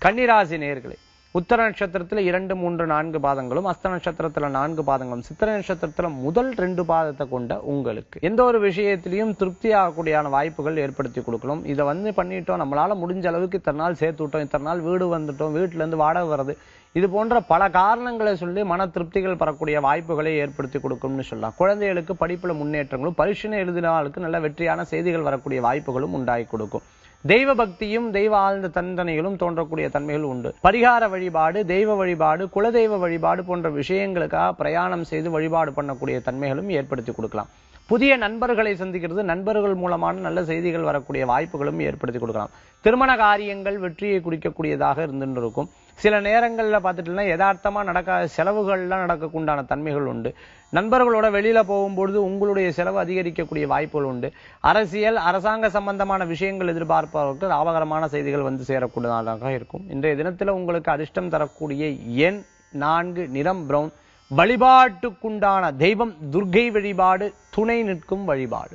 கன்னிராசி நேயர்களே, உத்தர நட்சத்திரத்துல 2, 3, 4 பாதங்களும், அஸ்த நட்சத்திரத்துல 4 பாதங்களும், சித்திரை நட்சத்திரத்துல முதல் 2 பாதத்தை கொண்ட உங்களுக்கு எந்த ஒரு விஷயத்திலையும் திருப்தி ஆகக்கூடியான வாய்ப்புகள் ஏற்படுத்தி கொடுக்கணும். இதை பண்ணிட்டோம், நம்மளால முடிஞ்ச அளவுக்கு இத்தனை நாள் சேர்த்து விட்டோம், இத்தனை நாள் வீடு வந்துட்டோம், வீட்டுல இருந்து வாடகை வருது, இது போன்ற பல காரணங்களை சொல்லி மன திருப்திகள் பெறக்கூடிய வாய்ப்புகளை ஏற்படுத்தி கொடுக்கும்னு சொல்லலாம். குழந்தைகளுக்கு படிப்புல முன்னேற்றங்களும், பரீட்சை எழுதினாலுக்கு நல்ல வெற்றியான செய்திகள் வரக்கூடிய வாய்ப்புகளும் உண்டாகி கொடுக்கும். தெய்வ பக்தியும் தெய்வ ஆழ்ந்த தண்டனைகளும் தோன்றக்கூடிய தன்மைகள் உண்டு. பரிகார வழிபாடு, தெய்வ வழிபாடு, குலதெய்வ வழிபாடு போன்ற விஷயங்களுக்காக பிரயாணம் செய்து வழிபாடு பண்ணக்கூடிய தன்மைகளும் ஏற்படுத்தி கொடுக்கலாம். புதிய நண்பர்களை சந்திக்கிறது, நண்பர்கள் மூலமான நல்ல செய்திகள் வரக்கூடிய வாய்ப்புகளும் ஏற்படுத்தி கொடுக்கலாம். திருமண காரியங்கள் வெற்றியை குறிக்கக்கூடியதாக இருந்துட்டு இருக்கும். சில நேரங்கள்ல பார்த்துட்டீங்கன்னா யதார்த்தமா நடக்காத செலவுகள்லாம் நடக்கக்குண்டான தன்மைகள் உண்டு. நண்பர்களோட வெளியில போகும்பொழுது உங்களுடைய செலவு அதிகரிக்கக்கூடிய வாய்ப்புகள் உண்டு. அரசியல், அரசாங்க சம்பந்தமான விஷயங்கள் எதிர்பார்ப்பவர்களுக்கு லாபகரமான செய்திகள் சேரக்கூடியதாக இருக்கும். இன்றைய தினத்துல உங்களுக்கு அதிர்ஷ்டம் தரக்கூடிய எண் 4, நிறம் பிரவுன். வழிபாட்டுக்குண்டான தெய்வம் துர்க்கை வழிபாடு, துணை நிற்கும் வழிபாடு.